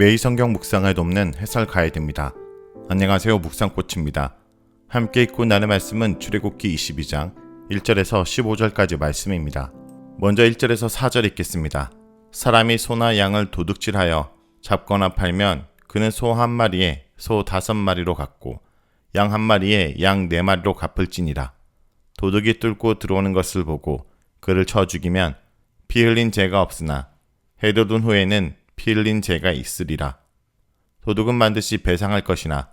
매일 성경 묵상을 돕는 해설 가이드입니다. 안녕하세요. 묵상코치입니다. 함께 읽고 나눌 말씀은 출애굽기 22장 1절에서 15절까지 말씀입니다. 먼저 1절에서 4절 읽겠습니다. 사람이 소나 양을 도둑질하여 잡거나 팔면 그는 소 한 마리에 소 5마리로 갚고 양 한 마리에 양 4마리로 갚을지니라. 도둑이 뚫고 들어오는 것을 보고 그를 쳐 죽이면 피 흘린 죄가 없으나 해돋은 후에는 피 흘린 죄가 있으리라. 도둑은 반드시 배상할 것이나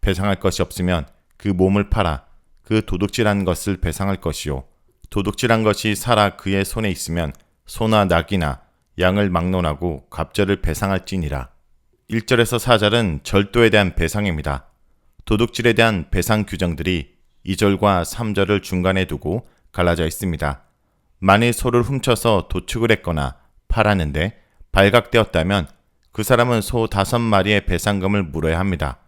배상할 것이 없으면 그 몸을 팔아 그 도둑질한 것을 배상할 것이요, 도둑질한 것이 살아 그의 손에 있으면 소나 낙이나 양을 막론하고 갑절을 배상할지니라. 1절에서 4절은 절도에 대한 배상입니다. 도둑질에 대한 배상 규정들이 2절과 3절을 중간에 두고 갈라져 있습니다. 만일 소를 훔쳐서 도축을 했거나 팔았는데 발각되었다면 그 사람은 소 5마리의 배상금을 물어야 합니다.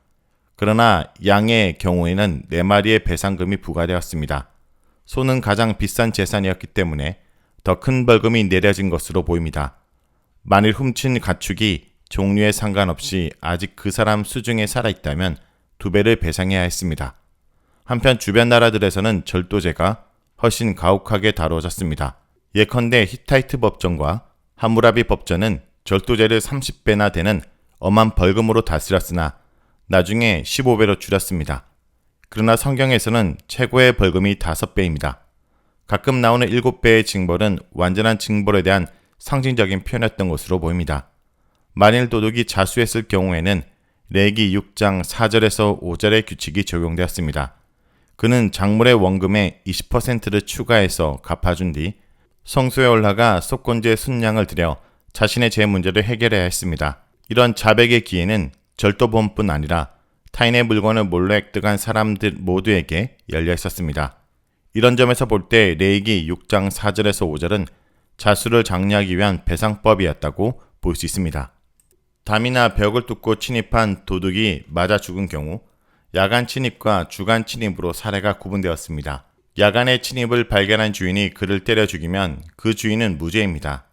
그러나 양의 경우에는 4마리의 배상금이 부과되었습니다. 소는 가장 비싼 재산이었기 때문에 더 큰 벌금이 내려진 것으로 보입니다. 만일 훔친 가축이 종류에 상관없이 아직 그 사람 수중에 살아있다면 2배를 배상해야 했습니다. 한편 주변 나라들에서는 절도죄가 훨씬 가혹하게 다루어졌습니다. 예컨대 히타이트 법정과 함무라비 법전은 절도죄를 30배나 되는 엄한 벌금으로 다스렸으나 나중에 15배로 줄였습니다. 그러나 성경에서는 최고의 벌금이 5배입니다. 가끔 나오는 7배의 징벌은 완전한 징벌에 대한 상징적인 표현이었던 것으로 보입니다. 만일 도둑이 자수했을 경우에는 레위기 6장 4절에서 5절의 규칙이 적용되었습니다. 그는 작물의 원금의 20%를 추가해서 갚아준 뒤 성소에 올라가 속건제 순양을 드려 자신의 죄 문제를 해결해야 했습니다. 이런 자백의 기회는 절도범뿐 아니라 타인의 물건을 몰래 획득한 사람들 모두에게 열려 있었습니다. 이런 점에서 볼 때 레위기 6장 4절에서 5절은 자수를 장려하기 위한 배상법이었다고 볼 수 있습니다. 담이나 벽을 뚫고 침입한 도둑이 맞아 죽은 경우 야간 침입과 주간 침입으로 사례가 구분되었습니다. 야간의 침입을 발견한 주인이 그를 때려 죽이면 그 주인은 무죄입니다.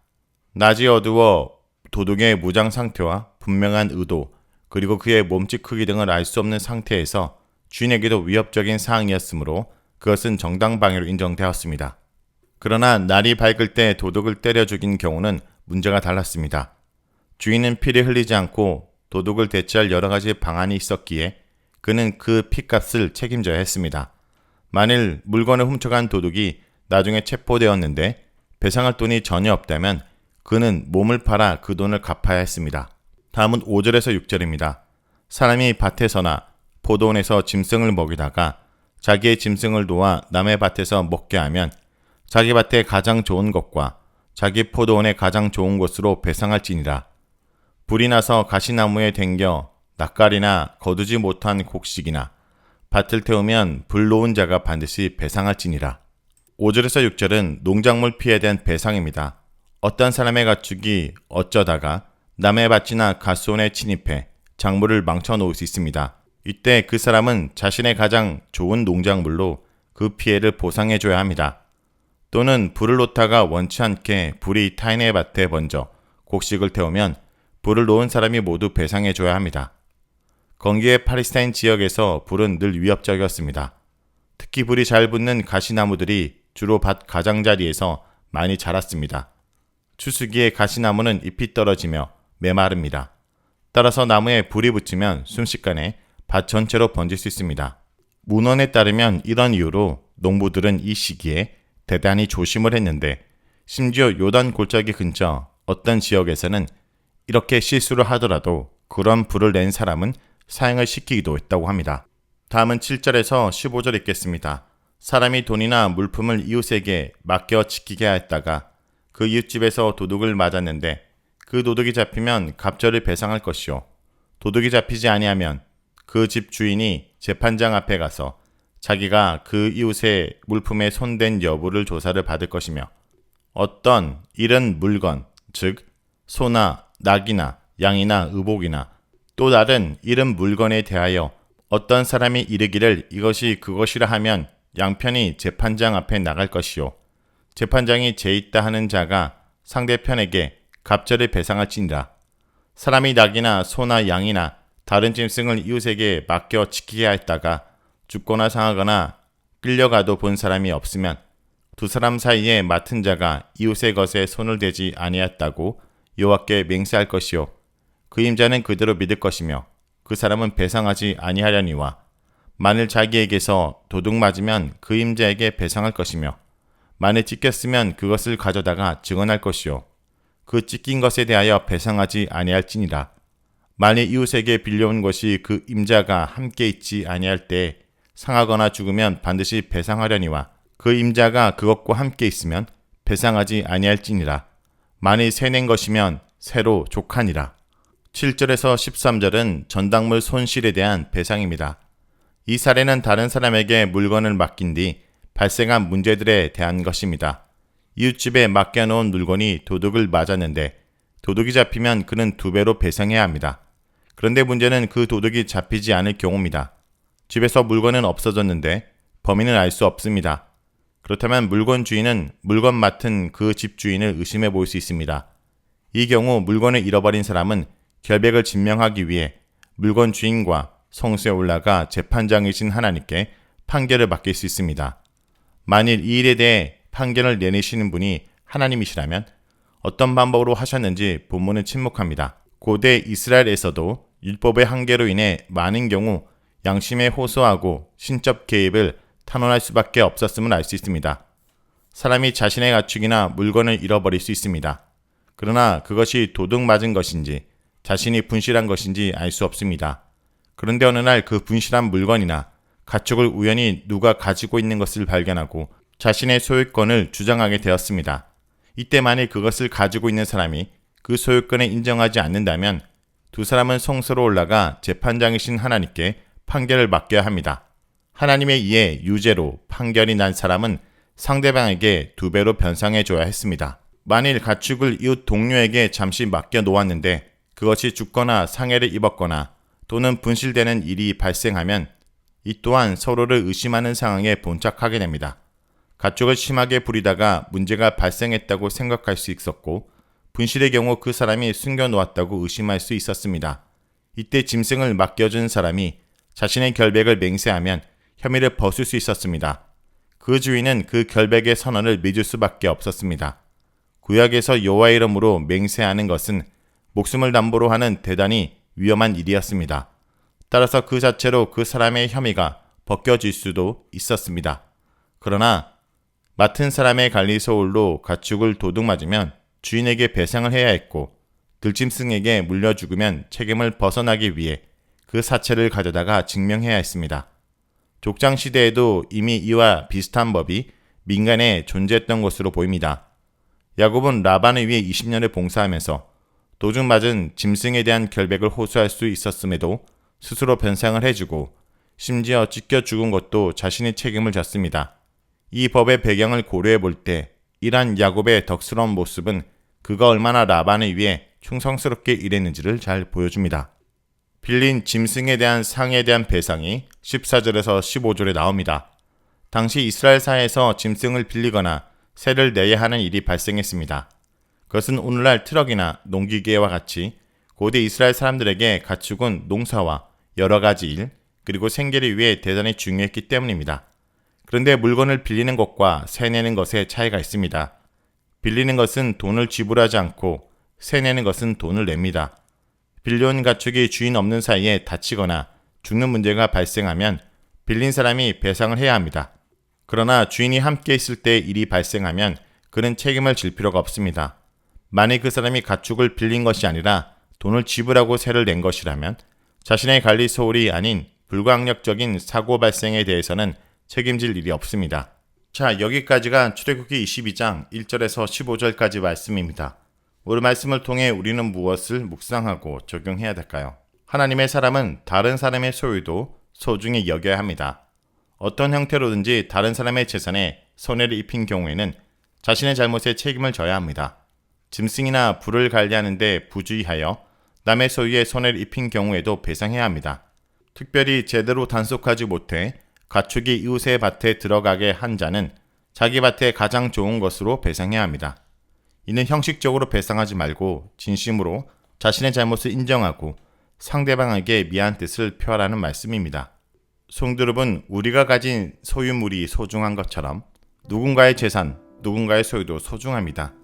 낮이 어두워 도둑의 무장 상태와 분명한 의도, 그리고 그의 몸집 크기 등을 알 수 없는 상태에서 주인에게도 위협적인 사항이었으므로 그것은 정당방위로 인정되었습니다. 그러나 날이 밝을 때 도둑을 때려 죽인 경우는 문제가 달랐습니다. 주인은 피를 흘리지 않고 도둑을 대체할 여러 가지 방안이 있었기에 그는 그 피값을 책임져야 했습니다. 만일 물건을 훔쳐간 도둑이 나중에 체포되었는데 배상할 돈이 전혀 없다면 그는 몸을 팔아 그 돈을 갚아야 했습니다. 다음은 5절에서 6절입니다. 사람이 밭에서나 포도원에서 짐승을 먹이다가 자기의 짐승을 놓아 남의 밭에서 먹게 하면 자기 밭에 가장 좋은 것과 자기 포도원에 가장 좋은 것으로 배상할지니라. 불이 나서 가시나무에 댕겨 낯가리나 거두지 못한 곡식이나 밭을 태우면 불 놓은 자가 반드시 배상할지니라. 5절에서 6절은 농작물 피해에 대한 배상입니다. 어떤 사람의 가축이 어쩌다가 남의 밭이나 가수원에 침입해 작물을 망쳐놓을 수 있습니다. 이때 그 사람은 자신의 가장 좋은 농작물로 그 피해를 보상해줘야 합니다. 또는 불을 놓다가 원치 않게 불이 타인의 밭에 번져 곡식을 태우면 불을 놓은 사람이 모두 배상해줘야 합니다. 건기의 팔레스타인 지역에서 불은 늘 위협적이었습니다. 특히 불이 잘 붙는 가시나무들이 주로 밭 가장자리에서 많이 자랐습니다. 추수기에 가시나무는 잎이 떨어지며 메마릅니다. 따라서 나무에 불이 붙으면 순식간에 밭 전체로 번질 수 있습니다. 문헌에 따르면 이런 이유로 농부들은 이 시기에 대단히 조심을 했는데 심지어 요단 골짜기 근처 어떤 지역에서는 이렇게 실수를 하더라도 그런 불을 낸 사람은 사형을 시키기도 했다고 합니다. 다음은 7절에서 15절 읽겠습니다. 사람이 돈이나 물품을 이웃에게 맡겨 지키게 하였다가 그 이웃집에서 도둑을 맞았는데 그 도둑이 잡히면 갑절을 배상할 것이요, 도둑이 잡히지 아니하면 그 집 주인이 재판장 앞에 가서 자기가 그 이웃의 물품에 손댄 여부를 조사를 받을 것이며 어떤 잃은 물건, 즉 소나 낙이나 양이나 의복이나 또 다른 잃은 물건에 대하여 어떤 사람이 이르기를 이것이 그것이라 하면 양편이 재판장 앞에 나갈 것이요, 재판장이 죄 있다 하는 자가 상대편에게 갑절을 배상할지니라. 사람이 낙이나 소나 양이나 다른 짐승을 이웃에게 맡겨 지키게 했다가 죽거나 상하거나 끌려가도 본 사람이 없으면 두 사람 사이에 맡은 자가 이웃의 것에 손을 대지 아니했다고 여호와께 맹세할 것이요 그 임자는 그대로 믿을 것이며 그 사람은 배상하지 아니하려니와 만일 자기에게서 도둑 맞으면 그 임자에게 배상할 것이며 만일 찢겼으면 그것을 가져다가 증언할 것이요 그 찢긴 것에 대하여 배상하지 아니할지니라. 만일 이웃에게 빌려온 것이 그 임자가 함께 있지 아니할 때에 상하거나 죽으면 반드시 배상하려니와 그 임자가 그것과 함께 있으면 배상하지 아니할지니라. 만일 새낸 것이면 새로 족하니라. 7절에서 13절은 전당물 손실에 대한 배상입니다. 이 사례는 다른 사람에게 물건을 맡긴 뒤 발생한 문제들에 대한 것입니다. 이웃집에 맡겨놓은 물건이 도둑을 맞았는데 도둑이 잡히면 그는 2배로 배상해야 합니다. 그런데 문제는 그 도둑이 잡히지 않을 경우입니다. 집에서 물건은 없어졌는데 범인은 알 수 없습니다. 그렇다면 물건 주인은 물건 맡은 그 집 주인을 의심해 볼 수 있습니다. 이 경우 물건을 잃어버린 사람은 결백을 증명하기 위해 물건 주인과 성소에 올라가 재판장이신 하나님께 판결을 맡길 수 있습니다. 만일 이 일에 대해 판결을 내리시는 분이 하나님이시라면 어떤 방법으로 하셨는지 본문은 침묵합니다. 고대 이스라엘에서도 율법의 한계로 인해 많은 경우 양심에 호소하고 신적 개입을 탄원할 수밖에 없었음을 알 수 있습니다. 사람이 자신의 가축이나 물건을 잃어버릴 수 있습니다. 그러나 그것이 도둑 맞은 것인지 자신이 분실한 것인지 알 수 없습니다. 그런데 어느 날 그 분실한 물건이나 가축을 우연히 누가 가지고 있는 것을 발견하고 자신의 소유권을 주장하게 되었습니다. 이때 만일 그것을 가지고 있는 사람이 그 소유권을 인정하지 않는다면 두 사람은 성소로 올라가 재판장이신 하나님께 판결을 맡겨야 합니다. 하나님에 의해 유죄로 판결이 난 사람은 상대방에게 2배로 변상해줘야 했습니다. 만일 가축을 이웃 동료에게 잠시 맡겨 놓았는데 그것이 죽거나 상해를 입었거나 또는 분실되는 일이 발생하면 이 또한 서로를 의심하는 상황에 봉착하게 됩니다. 가축을 심하게 부리다가 문제가 발생했다고 생각할 수 있었고 분실의 경우 그 사람이 숨겨놓았다고 의심할 수 있었습니다. 이때 짐승을 맡겨준 사람이 자신의 결백을 맹세하면 혐의를 벗을 수 있었습니다. 그 주인은 그 결백의 선언을 믿을 수밖에 없었습니다. 구약에서 여호와의 이름으로 맹세하는 것은 목숨을 담보로 하는 대단히 위험한 일이었습니다. 따라서 그 자체로 그 사람의 혐의가 벗겨질 수도 있었습니다. 그러나 맡은 사람의 관리 소홀로 가축을 도둑 맞으면 주인에게 배상을 해야 했고 들짐승에게 물려 죽으면 책임을 벗어나기 위해 그 사체를 가져다가 증명해야 했습니다. 족장 시대에도 이미 이와 비슷한 법이 민간에 존재했던 것으로 보입니다. 야곱은 라반을 위해 20년을 봉사하면서 도둑 맞은 짐승에 대한 결백을 호소할 수 있었음에도 스스로 변상을 해주고 심지어 찢겨 죽은 것도 자신의 책임을 졌습니다. 이 법의 배경을 고려해 볼 때 이러한 야곱의 덕스러운 모습은 그가 얼마나 라반을 위해 충성스럽게 일했는지를 잘 보여줍니다. 빌린 짐승에 대한 상해에 대한 배상이 14절에서 15절에 나옵니다. 당시 이스라엘 사회에서 짐승을 빌리거나 세를 내야 하는 일이 발생했습니다. 그것은 오늘날 트럭이나 농기계와 같이 고대 이스라엘 사람들에게 가축은 농사와 여러 가지 일, 그리고 생계를 위해 대단히 중요했기 때문입니다. 그런데 물건을 빌리는 것과 세내는 것에 차이가 있습니다. 빌리는 것은 돈을 지불하지 않고 세내는 것은 돈을 냅니다. 빌려온 가축이 주인 없는 사이에 다치거나 죽는 문제가 발생하면 빌린 사람이 배상을 해야 합니다. 그러나 주인이 함께 있을 때 일이 발생하면 그는 책임을 질 필요가 없습니다. 만일 그 사람이 가축을 빌린 것이 아니라 돈을 지불하고 세를 낸 것이라면 자신의 관리 소홀이 아닌 불가항력적인 사고 발생에 대해서는 책임질 일이 없습니다. 자, 여기까지가 출애굽기 22장 1절에서 15절까지 말씀입니다. 오늘 말씀을 통해 우리는 무엇을 묵상하고 적용해야 될까요? 하나님의 사람은 다른 사람의 소유도 소중히 여겨야 합니다. 어떤 형태로든지 다른 사람의 재산에 손해를 입힌 경우에는 자신의 잘못에 책임을 져야 합니다. 짐승이나 불을 관리하는 데 부주의하여 남의 소유에 손해를 입힌 경우에도 배상해야 합니다. 특별히 제대로 단속하지 못해 가축이 이웃의 밭에 들어가게 한 자는 자기 밭에 가장 좋은 것으로 배상해야 합니다. 이는 형식적으로 배상하지 말고 진심으로 자신의 잘못을 인정하고 상대방에게 미안 뜻을 표하라는 말씀입니다. 송두룹은 우리가 가진 소유물이 소중한 것처럼 누군가의 재산, 누군가의 소유도 소중합니다.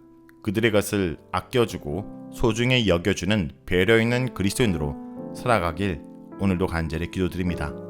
그들의 것을 아껴주고 소중히 여겨주는 배려 있는 그리스도인으로 살아가길 오늘도 간절히 기도드립니다.